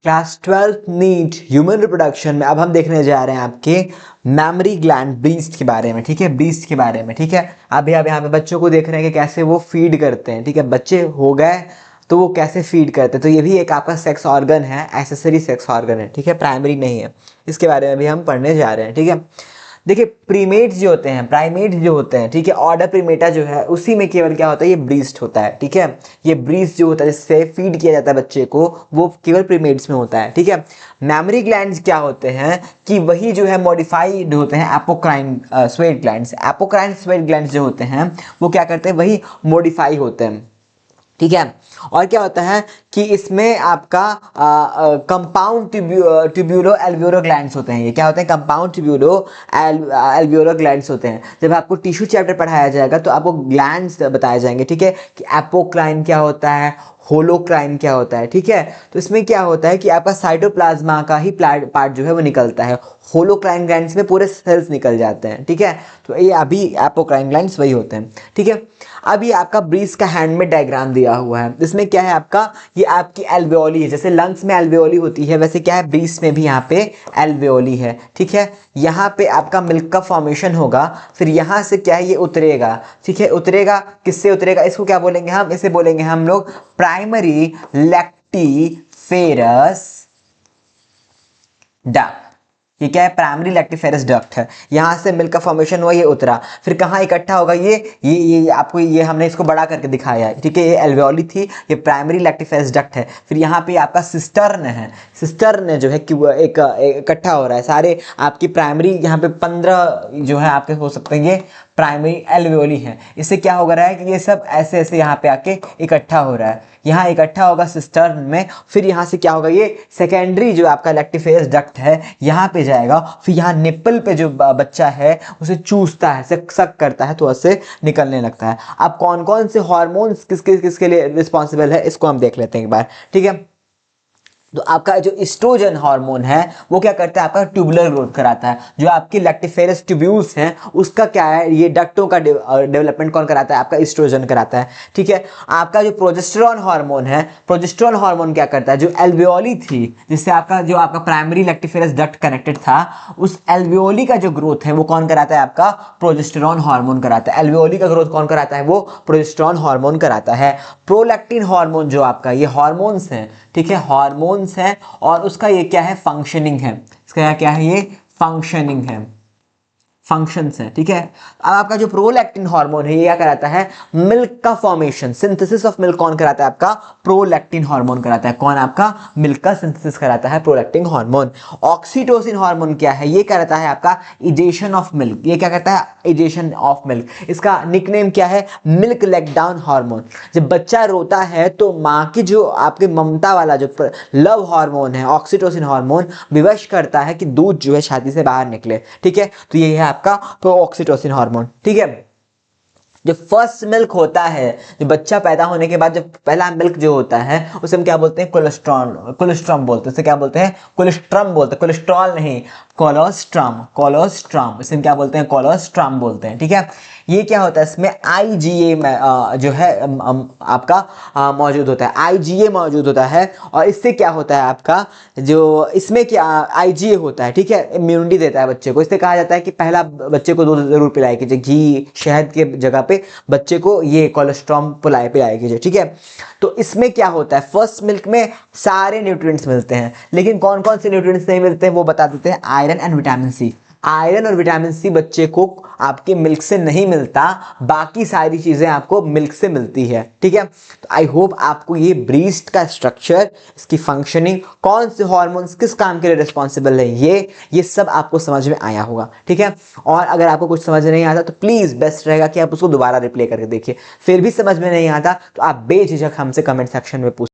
Class 12 NEET human reproduction में अब हम देखने जा रहे हैं आपके मैमरी ग्लैंड ब्रीस्ट के बारे में, ठीक है, ब्रीस्ट के बारे में, ठीक है। अभी आप यहाँ पे बच्चों को देख रहे हैं कि कैसे वो फीड करते हैं, ठीक है, बच्चे हो गए तो वो कैसे फीड करते हैं, तो ये भी एक आपका सेक्स ऑर्गन है, एक्सेसरी सेक्स ऑर्गन है, ठीक है, प्राइमरी नहीं है। इसके बारे में भी हम पढ़ने जा रहे हैं, ठीक है। देखिए प्रीमेट्स जो होते हैं, प्राइमेट्स जो होते हैं, ठीक है, ऑर्डर प्रीमेटा जो है उसी में केवल क्या होता है, ये ब्रीस्ट होता है, ठीक है। ये ब्रीस्ट जो होता है जिससे फीड किया जाता है बच्चे को, वो केवल प्रीमेट्स में होता है, ठीक है। मैमरी ग्लैंड्स क्या होते हैं कि वही जो है मॉडिफाइड होते हैं apocrine sweat glands. Apocrine sweat glands जो होते हैं वो क्या करते हैं, वही मॉडिफाई होते हैं, ठीक है। और क्या होता है कि इसमें आपका कंपाउंड ट्यूब्यूलो एल्वियोलो ग्लैंड्स होते हैं। ये क्या होते हैं, कंपाउंड ट्यूब्यूलो एल्वियोलो ग्लैंड्स होते हैं। जब आपको टिश्यू चैप्टर पढ़ाया जाएगा तो आपको ग्लैंड्स बताए जाएंगे, ठीक है, कि एपोक्राइन क्या होता है, होलोक्राइन क्या होता है, ठीक है। तो इसमें क्या होता है कि आपका साइटोप्लाज्मा का ही पार्ट जो है वो निकलता है, होलोक्राइन ग्लैंड्स में पूरे सेल्स निकल जाते हैं, ठीक है। तो ये अभी एपोक्राइन ग्लैंड्स वही होते हैं, ठीक है। अब ये आपका ब्रीस्ट का हैंड में डायग्राम दिया हुआ है, इसमें क्या है आपका, ये आपकी एल्वेओली है। जैसे लंग्स में एल्वेओली होती है वैसे क्या है ब्रीस्ट में भी यहाँ पे एल्वेओली है, ठीक है। यहाँ पे आपका मिल्क का फॉर्मेशन होगा, फिर यहाँ से क्या है ये उतरेगा, ठीक है। उतरेगा, किससे उतरेगा, इसको क्या बोलेंगे हम, इसे बोलेंगे हम लोग प्राइमरी लैक्टिफेरस डक्ट। ये क्या है, प्राइमरी लैक्टिफेरस डक्ट है। यहाँ से मिल्क का फॉर्मेशन हुआ, ये उतरा, फिर कहाँ इकट्ठा होगा, ये आपको, ये हमने इसको बड़ा करके दिखाया है, ठीक है। ये एल्वेओली थी, ये प्राइमरी लैक्टिफेरस डक्ट है। फिर यहाँ पे आपका सिस्टर्न है, सिस्टर्न जो है कि वो एक इकट्ठा हो रहा है सारे आपकी प्राइमरी, यहाँ पे 15 जो है आपके हो सकते हैं ये प्राइमरी एल्वेओली है। इससे क्या हो रहा है कि ये सब ऐसे ऐसे यहाँ पे आके इकट्ठा हो रहा है, यहाँ इकट्ठा होगा सिस्टर्न में। फिर यहाँ से क्या होगा, ये सेकेंडरी जो आपका लैक्टिफेरस डक्ट है यहाँ पे जाएगा, फिर यहाँ निप्पल पे जो बच्चा है उसे चूसता है, सक करता है, तो उससे निकलने लगता है। अब कौन कौन से हार्मोन्स किसके लिए रिस्पॉन्सिबल है इसको हम देख लेते हैं एक बार, ठीक है। तो आपका जो एस्ट्रोजन हार्मोन है वो क्या करता है, आपका ट्यूबुलर ग्रोथ कराता है। जो आपकी लैक्टिफेरस ट्यूब्यूल्स हैं उसका क्या है, ये डक्टों का डेवलपमेंट कौन कराता है, आपका एस्ट्रोजन कराता है, ठीक है। आपका जो प्रोजेस्टेरॉन हार्मोन है, प्रोजेस्टेरॉन हार्मोन क्या करता है, जो एल्वेओली थी जिससे आपका जो आपका प्राइमरी लैक्टिफेरस डक्ट कनेक्टेड था, उस एल्वेओली का जो ग्रोथ है वो कौन कराता है, आपका प्रोजेस्टेरॉन हार्मोन कराता है। एल्वेओली का ग्रोथ कौन कराता है, वो प्रोजेस्टेरॉन हार्मोन कराता है। प्रोलैक्टिन हार्मोन जो आपका, ये हार्मोन्स हैं, ठीक है, हार्मोन्स है, और उसका ये क्या है, फंक्शनिंग है। इसका क्या है, ये फंक्शनिंग है, फंक्शंस है, ठीक है। अब आपका जो प्रोलैक्टिन हार्मोन है ये क्या कराता है, मिल्क का फॉर्मेशन, सिंथेसिस ऑफ मिल्क कौन कराता है, आपका प्रोलैक्टिन हार्मोन कराता है। कौन, आपका मिल्क का सिंथेसिस कराता है प्रोलैक्टिन हार्मोन। ऑक्सीटोसिन हार्मोन क्या है, ये कराता है आपका इजेशन ऑफ मिल्क। ये क्या करता है, इजेशन ऑफ मिल्क। इसका निकनेम क्या है, मिल्क लेट डाउन हार्मोन। जब बच्चा रोता है तो माँ की जो आपके ममता वाला जो लव हार्मोन है, ऑक्सीटोसिन हार्मोन, विवश करता है कि दूध जो है छाती से बाहर निकले, ठीक है। तो ये है आपका ऑक्सीटोसिन हार्मोन, ठीक है। जो फर्स्ट मिल्क होता है, जो बच्चा पैदा होने के बाद जो पहला मिल्क जो होता है उसे हम क्या बोलते हैं, कोलेस्ट्रॉम बोलते हैं। उसे क्या बोलते हैं, कोलेस्ट्रम बोलते हैं, कोलेस्ट्रॉल नहीं, कोलोस्ट्रम, इसे हम क्या बोलते हैं, कोलोस्ट्रम बोलते हैं, ठीक है। ये क्या होता है, इसमें IgA जो है आपका मौजूद होता है, IgA मौजूद होता है। और इससे क्या होता है आपका, जो इसमें क्या IgA होता है, ठीक है, इम्यूनिटी देता है बच्चे को। इससे कहा जाता है कि पहला बच्चे को दूध जरूर पिलाए कीजिए, घी शहद के जगह पे बच्चे को ये कोलेस्ट्रॉम पिलाए कीजिए, ठीक है। तो इसमें क्या होता है, फर्स्ट मिल्क में सारे न्यूट्रिएंट्स मिलते हैं, लेकिन कौन कौन से न्यूट्रिएंट्स नहीं मिलते हैं वो बता देते हैं। Iron and vitamin C. Iron और विटामिन सी बच्चे को आपके मिल्क से नहीं मिलता, बाकी सारी चीजें आपको मिल्क से मिलती है, ठीक है। तो आई होप आपको ये ब्रीस्ट का स्ट्रक्चर, इसकी फंक्शनिंग, कौन से हार्मोन्स किस काम के लिए रिस्पॉन्सिबल है, ये सब आपको समझ में आया होगा, ठीक है। और अगर आपको कुछ समझ नहीं आता तो प्लीज बेस्ट रहेगा कि आप उसको दोबारा रिप्ले करके देखिए। फिर भी समझ में नहीं आता तो आप बेझिझक हमसे कमेंट सेक्शन में पूछ